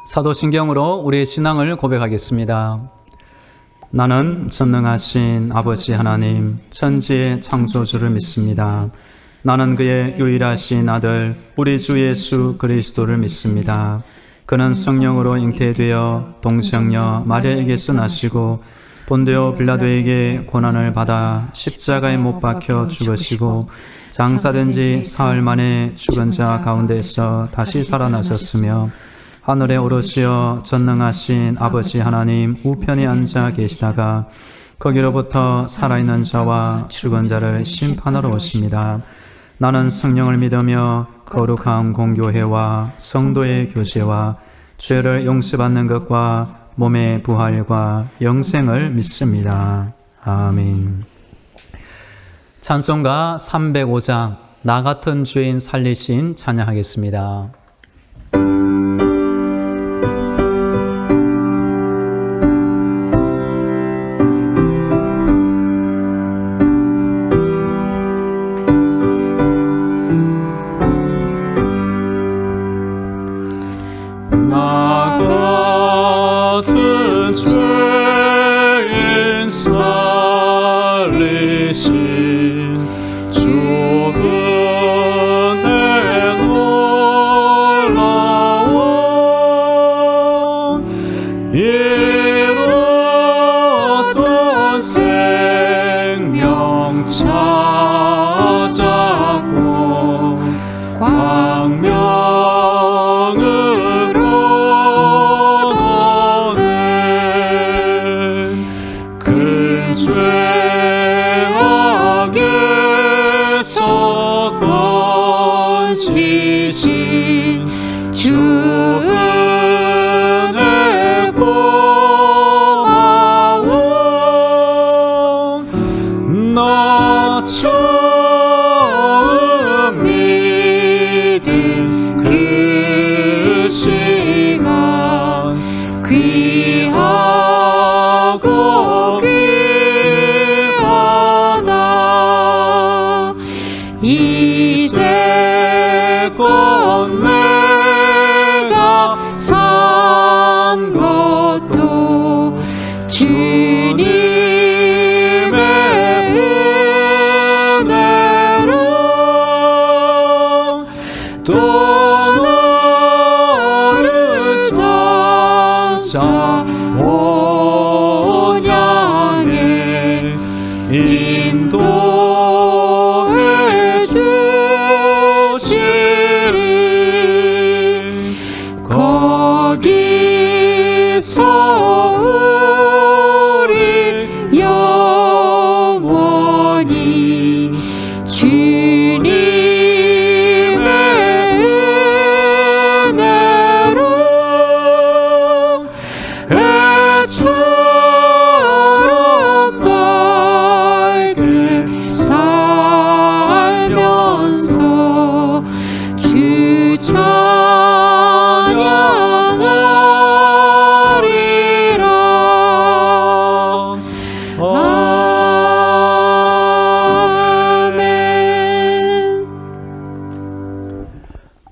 사도신경으로 우리의 신앙을 고백하겠습니다. 나는 전능하신 아버지 하나님, 천지의 창조주를 믿습니다. 나는 그의 유일하신 아들, 우리 주 예수 그리스도를 믿습니다. 그는 성령으로 잉태되어 동정녀 마리아에게서 나시고 본디오 빌라도에게 고난을 받아 십자가에 못 박혀 죽으시고 장사된 지 사흘 만에 죽은 자 가운데서 다시 살아나셨으며 하늘에 오르시어 전능하신 아버지 하나님 우편에 앉아 계시다가 거기로부터 살아있는 자와 죽은 자를 심판하러 오십니다. 나는 성령을 믿으며 거룩한 공교회와 성도의 교제와 죄를 용서받는 것과 몸의 부활과 영생을 믿습니다. 아멘. 찬송가 305장 나 같은 죄인 살리신 찬양하겠습니다. 이제껏 내가 산 것도 주님의 은혜로 또 너를 찾아온 양의 인도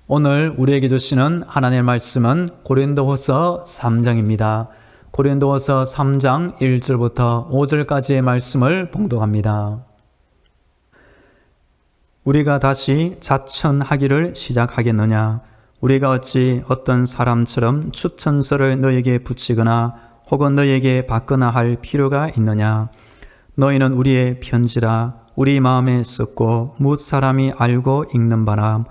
오늘 우리에게 주시는 하나님의 말씀은 고린도후서 3장입니다. 고린도후서 3장 1절부터 5절까지의 말씀을 봉독합니다. 우리가 다시 자천하기를 시작하겠느냐? 우리가 어찌 어떤 사람처럼 추천서를 너에게 붙이거나 혹은 너에게 받거나 할 필요가 있느냐? 너희는 우리의 편지라 우리 마음에 썼고 뭇 사람이 알고 읽는 바라.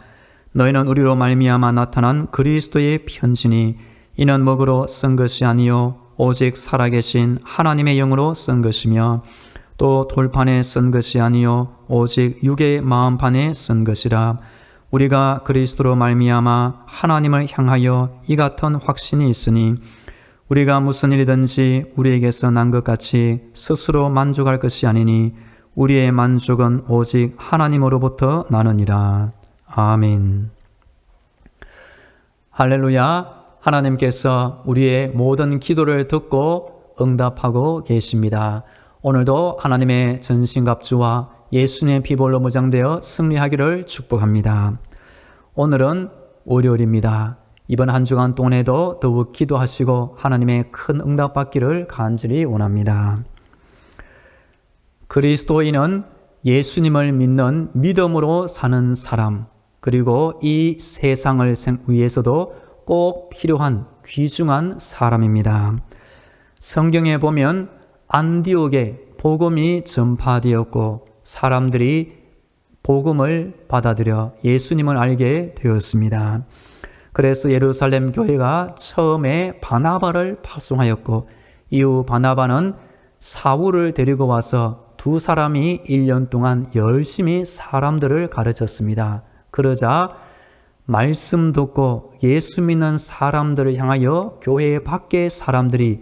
너희는 우리로 말미암아 나타난 그리스도의 편지니 이는 먹으로 쓴 것이 아니요 오직 살아계신 하나님의 영으로 쓴 것이며 또 돌판에 쓴 것이 아니요 오직 육의 마음판에 쓴 것이라. 우리가 그리스도로 말미암아 하나님을 향하여 이 같은 확신이 있으니 우리가 무슨 일이든지 우리에게서 난 것 같이 스스로 만족할 것이 아니니 우리의 만족은 오직 하나님으로부터 나느니라. 아멘. 할렐루야. 하나님께서 우리의 모든 기도를 듣고 응답하고 계십니다. 오늘도 하나님의 전신갑주와 예수님의 피볼로 무장되어 승리하기를 축복합니다. 오늘은 월요일입니다. 이번 한 주간 동안에도 더욱 기도하시고 하나님의 큰 응답받기를 간절히 원합니다. 그리스도인은 예수님을 믿는 믿음으로 사는 사람, 그리고 이 세상을 위해서도 꼭 필요한 귀중한 사람입니다. 성경에 보면 안디옥에 복음이 전파되었고 사람들이 복음을 받아들여 예수님을 알게 되었습니다. 그래서 예루살렘 교회가 처음에 바나바를 파송하였고 이후 바나바는 사울을 데리고 와서 두 사람이 1년 동안 열심히 사람들을 가르쳤습니다. 그러자 말씀 듣고 예수 믿는 사람들을 향하여 교회 밖의 사람들이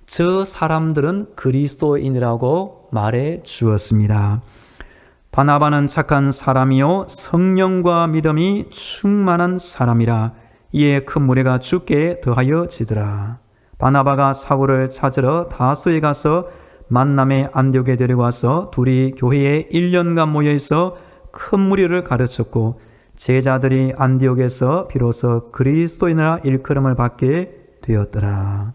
저 사람들은 그리스도인이라고 말해 주었습니다. 바나바는 착한 사람이요 성령과 믿음이 충만한 사람이라 이에 큰 무리가 죽게 더하여 지더라. 바나바가 사울을 찾으러 다소에 가서 만남의 안디옥에 데리고 와서 둘이 교회에 1년간 모여있어 큰 무리를 가르쳤고 제자들이 안디옥에서 비로소 그리스도인이라 일컬음을 받게 되었더라.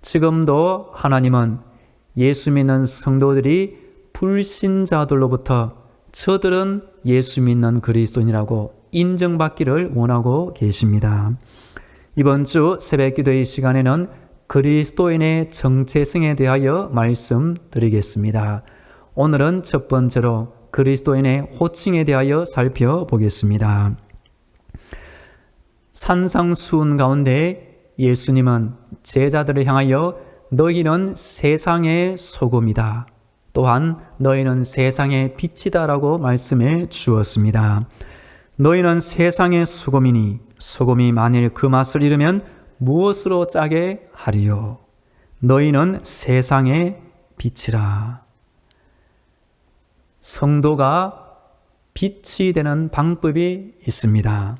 지금도 하나님은 예수 믿는 성도들이 불신자들로부터 저들은 예수 믿는 그리스도인이라고 인정받기를 원하고 계십니다. 이번 주 새벽기도의 시간에는 그리스도인의 정체성에 대하여 말씀드리겠습니다. 오늘은 첫 번째로 그리스도인의 호칭에 대하여 살펴보겠습니다. 산상수훈 가운데 예수님은 제자들을 향하여 너희는 세상의 소금이다. 또한 너희는 세상의 빛이다라고 말씀해 주었습니다. 너희는 세상의 소금이니 소금이 만일 그 맛을 잃으면 무엇으로 짜게 하리요? 너희는 세상의 빛이라. 성도가 빛이 되는 방법이 있습니다.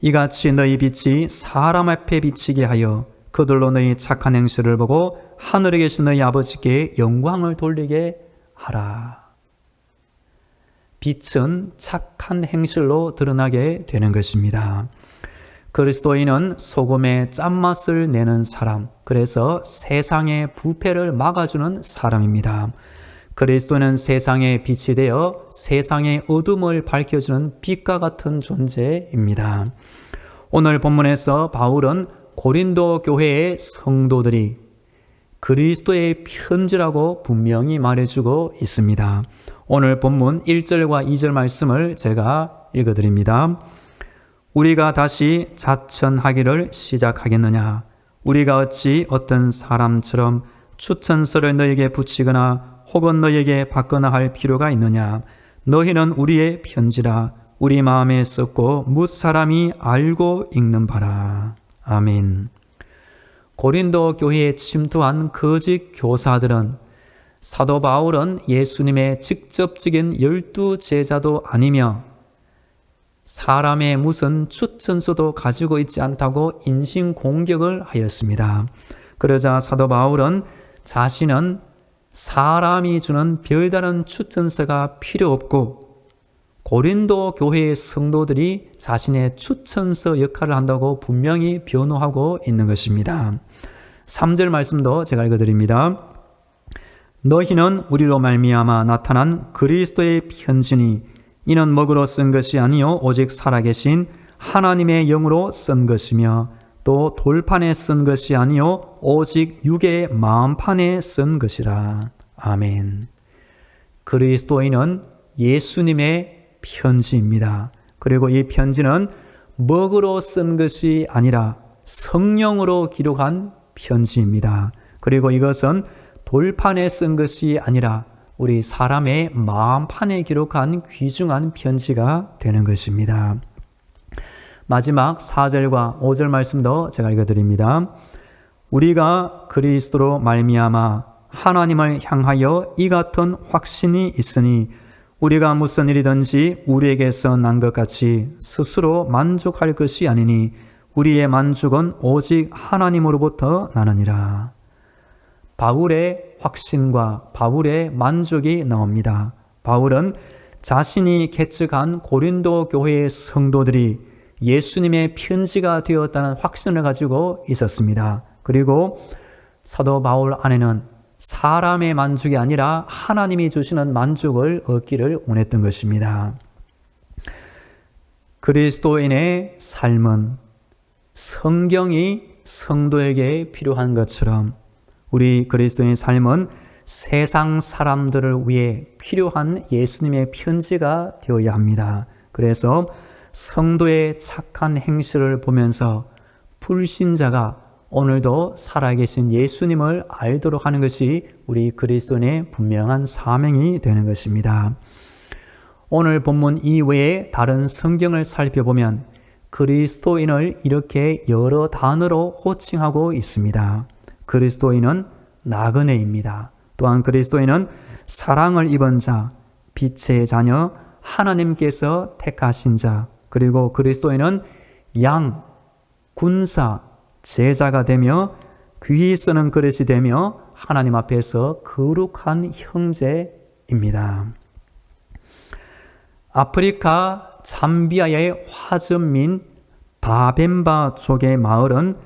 이같이 너희 빛이 사람 앞에 비치게 하여 그들로 너희 착한 행실을 보고 하늘에 계신 너희 아버지께 영광을 돌리게 하라. 빛은 착한 행실로 드러나게 되는 것입니다. 그리스도인은 소금의 짠맛을 내는 사람, 그래서 세상의 부패를 막아주는 사람입니다. 그리스도는 세상의 빛이 되어 세상의 어둠을 밝혀주는 빛과 같은 존재입니다. 오늘 본문에서 바울은 고린도 교회의 성도들이 그리스도의 편지라고 분명히 말해주고 있습니다. 오늘 본문 1절과 2절 말씀을 제가 읽어드립니다. 우리가 다시 자천하기를 시작하겠느냐? 우리가 어찌 어떤 사람처럼 추천서를 너에게 붙이거나 혹은 너에게 받거나 할 필요가 있느냐? 너희는 우리의 편지라 우리 마음에 썼고 무사람이 알고 읽는 바라. 아멘. 고린도 교회에 침투한 거짓 교사들은 사도 바울은 예수님의 직접적인 12 제자도 아니며 사람의 무슨 추천서도 가지고 있지 않다고 인신공격을 하였습니다. 그러자 사도 바울은 자신은 사람이 주는 별다른 추천서가 필요 없고 고린도 교회의 성도들이 자신의 추천서 역할을 한다고 분명히 변호하고 있는 것입니다. 3절 말씀도 제가 읽어드립니다. 너희는 우리로 말미암아 나타난 그리스도의 편지니 이는 먹으로 쓴 것이 아니요 오직 살아계신 하나님의 영으로 쓴 것이며 또 돌판에 쓴 것이 아니요 오직 육의 마음판에 쓴 것이라. 아멘. 그리스도인은 예수님의 편지입니다. 그리고 이 편지는 먹으로 쓴 것이 아니라 성령으로 기록한 편지입니다. 그리고 이것은 돌판에 쓴 것이 아니라 우리 사람의 마음판에 기록한 귀중한 편지가 되는 것입니다. 마지막 4절과 5절 말씀도 제가 읽어드립니다. 우리가 그리스도로 말미암아 하나님을 향하여 이 같은 확신이 있으니 우리가 무슨 일이든지 우리에게서 난 것 같이 스스로 만족할 것이 아니니 우리의 만족은 오직 하나님으로부터 나느니라. 바울의 확신과 바울의 만족이 나옵니다. 바울은 자신이 개척한 고린도 교회의 성도들이 예수님의 편지가 되었다는 확신을 가지고 있었습니다. 그리고 사도 바울 안에는 사람의 만족이 아니라 하나님이 주시는 만족을 얻기를 원했던 것입니다. 그리스도인의 삶은 성경이 성도에게 필요한 것처럼 우리 그리스도인의 삶은 세상 사람들을 위해 필요한 예수님의 편지가 되어야 합니다. 그래서 성도의 착한 행실을 보면서 불신자가 오늘도 살아계신 예수님을 알도록 하는 것이 우리 그리스도인의 분명한 사명이 되는 것입니다. 오늘 본문 이외에 다른 성경을 살펴보면 그리스도인을 이렇게 여러 단어로 호칭하고 있습니다. 그리스도인은 나그네입니다. 또한 그리스도인은 사랑을 입은 자, 빛의 자녀, 하나님께서 택하신 자, 그리고 그리스도인은 양, 군사, 제자가 되며 귀히 쓰는 그릇이 되며 하나님 앞에서 거룩한 형제입니다. 아프리카 잠비아의 화전민 바벤바 족의 마을은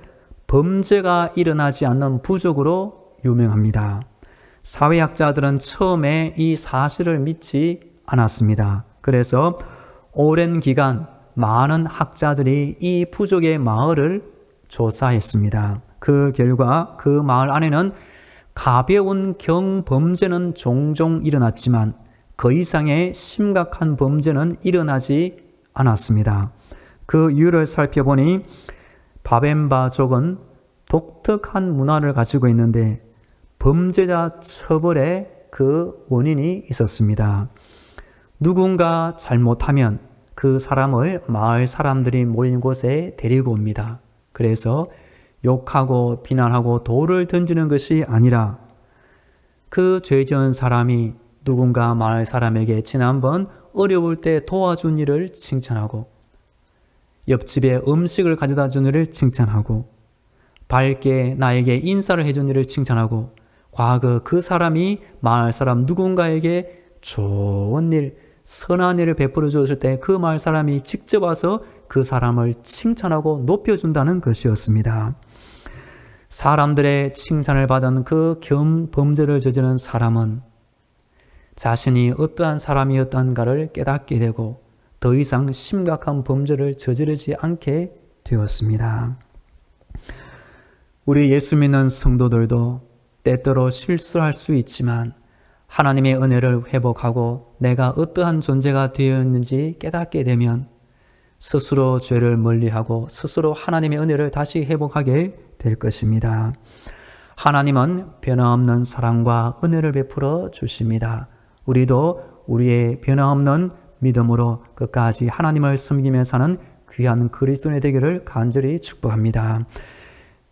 범죄가 일어나지 않는 부족으로 유명합니다. 사회학자들은 처음에 이 사실을 믿지 않았습니다. 그래서 오랜 기간 많은 학자들이 이 부족의 마을을 조사했습니다. 그 결과 그 마을 안에는 가벼운 경범죄는 종종 일어났지만 그 이상의 심각한 범죄는 일어나지 않았습니다. 그 이유를 살펴보니 바벤바족은 독특한 문화를 가지고 있는데 범죄자 처벌에 그 원인이 있었습니다. 누군가 잘못하면 그 사람을 마을 사람들이 모인 곳에 데리고 옵니다. 그래서 욕하고 비난하고 돌을 던지는 것이 아니라 그 죄 지은 사람이 누군가 마을 사람에게 지난번 어려울 때 도와준 일을 칭찬하고 옆집에 음식을 가져다 준 일을 칭찬하고 밝게 나에게 인사를 해준 일을 칭찬하고 과거 그 사람이 마을 사람 누군가에게 좋은 일, 선한 일을 베풀어 주었을 때 그 마을 사람이 직접 와서 그 사람을 칭찬하고 높여준다는 것이었습니다. 사람들의 칭찬을 받은 그 범죄를 저지른 사람은 자신이 어떠한 사람이었던가를 깨닫게 되고 더 이상 심각한 범죄를 저지르지 않게 되었습니다. 우리 예수 믿는 성도들도 때때로 실수할 수 있지만 하나님의 은혜를 회복하고 내가 어떠한 존재가 되었는지 깨닫게 되면 스스로 죄를 멀리하고 스스로 하나님의 은혜를 다시 회복하게 될 것입니다. 하나님은 변함없는 사랑과 은혜를 베풀어 주십니다. 우리도 우리의 변함없는 믿음으로 끝까지 하나님을 섬기며 사는 귀한 그리스도인이 되기를 간절히 축복합니다.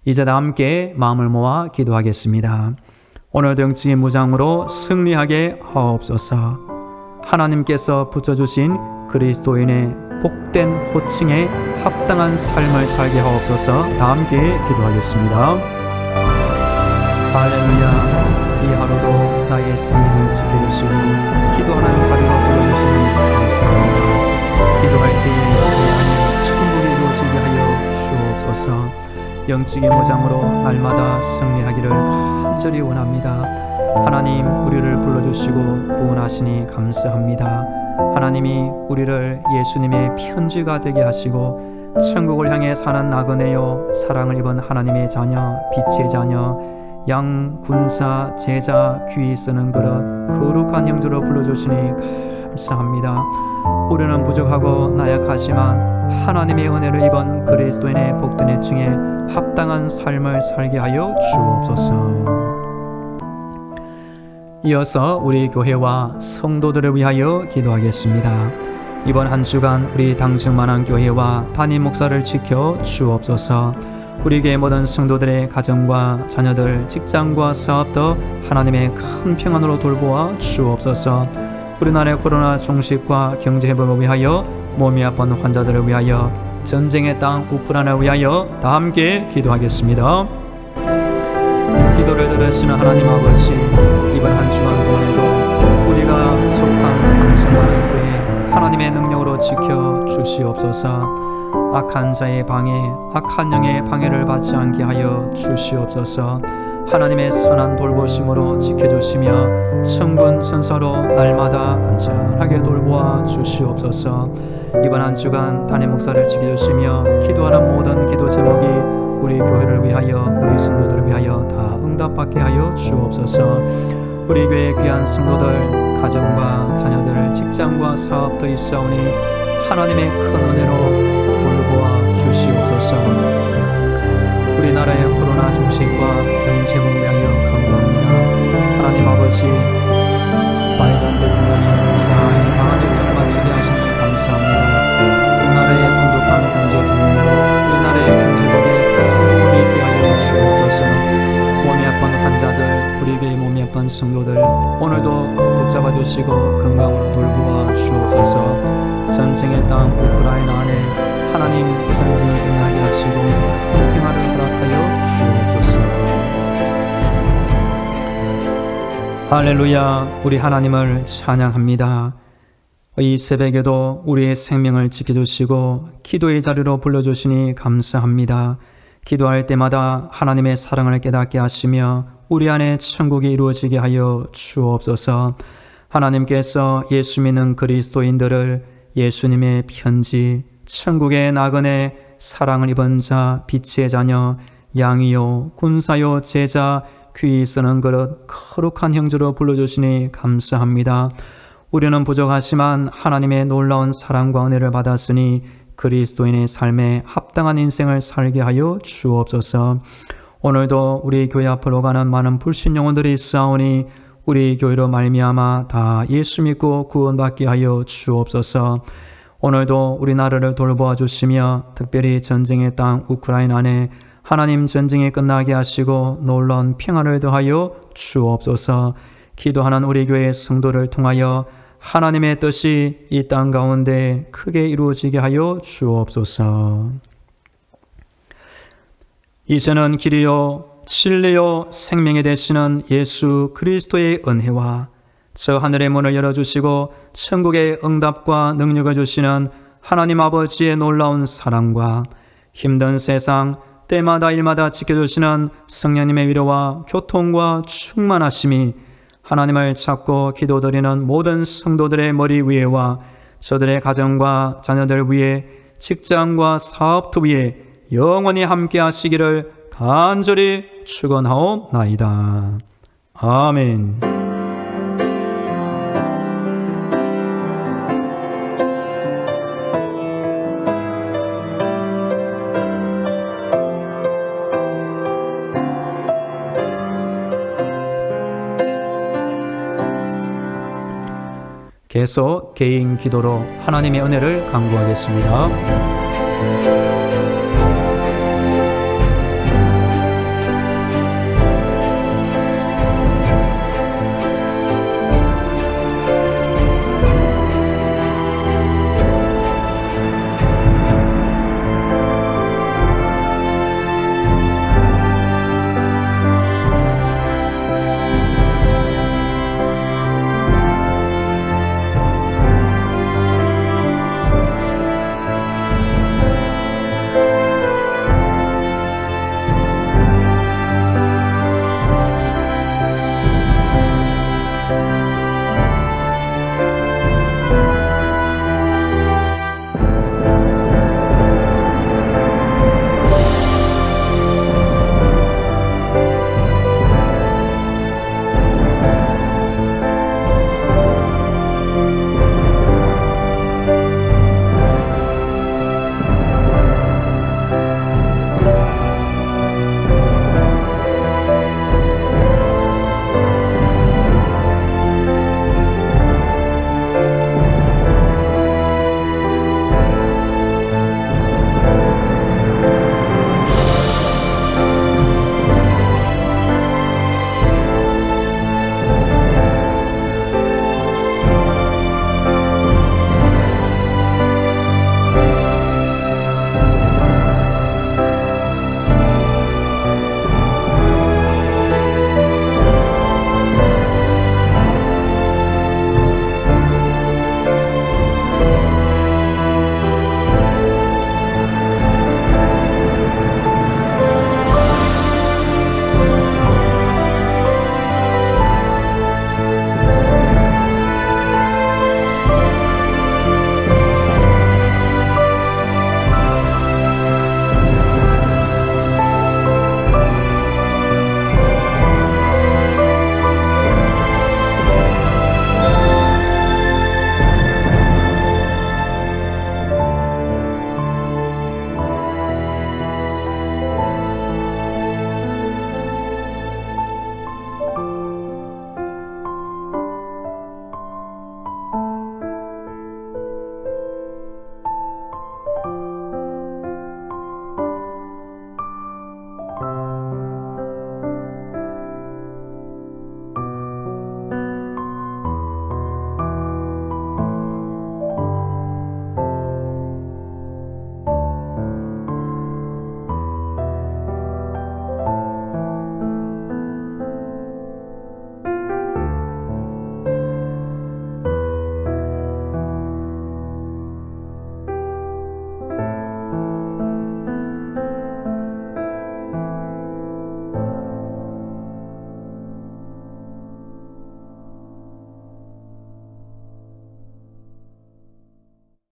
이제 다 함께 마음을 모아 기도하겠습니다. 오늘도 영적인 무장으로 승리하게 하옵소서. 하나님께서 붙여주신 그리스도인의 복된 호칭에 합당한 삶을 살게 하옵소서. 다 함께 기도하겠습니다. 할렐루야. 이 하루도 나의 생명을 지켜주시고 기도하는 자리로 불러주시니 감사합니다. 기도할 때에 내 안에 천국이 이루어지게 하여 주옵소서. 영적인 무장으로 날마다 승리하기를 간절히 원합니다. 하나님, 우리를 불러주시고 구원하시니 감사합니다. 하나님이 우리를 예수님의 편지가 되게 하시고 천국을 향해 사는 나그네요, 사랑을 입은 하나님의 자녀, 빛의 자녀, 양, 군사, 제자, 귀히 쓰는 그릇, 거룩한 형제로 불러주시니 감사합니다. 우리는 부족하고 나약하지만 하나님의 은혜를 입은 그리스도인의 복된 애칭에 합당한 삶을 살게 하여 주옵소서. 이어서 우리 교회와 성도들을 위하여 기도하겠습니다. 이번 한 주간 우리 당직만한 교회와 담임 목사를 지켜 주옵소서. 우리 교회 모든 성도들의 가정과 자녀들, 직장과 사업도 하나님의 큰 평안으로 돌보아 주옵소서. 우리나라의 코로나 종식과 경제 회복을 위하여, 몸이 아픈 환자들을 위하여, 전쟁의 땅 우크라이나를 위하여 다 함께 기도하겠습니다. 기도를 들으시는 하나님 아버지, 이번 한 주간 동안에도 우리가 속한 당신만을 교회 하나님의 능력으로 지켜 주시옵소서. 악한 자의 방해, 악한 영의 방해를 받지 않게 하여 주시옵소서. 하나님의 선한 돌보심으로 지켜주시며 천군 천사로 날마다 안전하게 돌보아 주시옵소서. 이번 한 주간 담임 목사를 지켜주시며 기도하는 모든 기도 제목이 우리 교회를 위하여, 우리 성도들을 위하여 다 응답받게 하여 주옵소서. 우리 교회의 귀한 성도들, 가정과 자녀들, 직장과 사업도 있사오니 하나님의 큰 은혜로 돌보아 주시옵소서. 우리나라의 코로나 종식과 경제를 위하여 간구합니다. 하나님 아버지, 바이든 대통령이 무사히 방한 일정을 마치게 하시니 감사합니다. 우리나라의 풍족한 경제 동력으로 우리나라의 경제력에 큰 도움이 있게 하여 주옵소서. 몸이 아픈 환자들, 우리 교회 몸이 아픈 성도들 오늘도 붙잡아 주시고 건강으로 돌보아 주옵소서. 전쟁의 땅 우크라이나 안에 하나님 전쟁을 끝나게 하시고 큰 평화를 허락하여 주옵소서. 할렐루야. 우리 하나님을 찬양합니다. 이 새벽에도 우리의 생명을 지켜주시고 기도의 자리로 불러주시니 감사합니다. 기도할 때마다 하나님의 사랑을 깨닫게 하시며 우리 안에 천국이 이루어지게 하여 주옵소서. 하나님께서 예수 믿는 그리스도인들을 예수님의 편지, 천국의 나그네, 사랑을 입은 자, 빛의 자녀, 양이요, 군사요, 제자, 귀 쓰는 그릇, 거룩한 형제로 불러주시니 감사합니다. 우리는 부족하지만 하나님의 놀라운 사랑과 은혜를 받았으니 그리스도인의 삶에 합당한 인생을 살게 하여 주옵소서. 오늘도 우리 교회 앞으로 가는 많은 불신 영혼들이 있사오니 우리 교회로 말미암아 다 예수 믿고 구원받게 하여 주옵소서. 오늘도 우리나라를 돌보아 주시며 특별히 전쟁의 땅 우크라이나 안에 하나님 전쟁이 끝나게 하시고 놀라운 평안을 더하여 주옵소서. 기도하는 우리 교회 성도를 통하여 하나님의 뜻이 이 땅 가운데 크게 이루어지게 하여 주옵소서. 이제는 길이요 진리요 생명이 되시는 예수 그리스도의 은혜와 저 하늘의 문을 열어주시고 천국의 응답과 능력을 주시는 하나님 아버지의 놀라운 사랑과 힘든 세상 때마다 일마다 지켜주시는 성령님의 위로와 교통과 충만하심이 하나님을 찾고 기도드리는 모든 성도들의 머리 위에와 저들의 가정과 자녀들 위에 직장과 사업터 위에 영원히 함께 하시기를 간절히 축원하옵나이다. 아멘. 계속 개인 기도로 하나님의 은혜를 간구하겠습니다.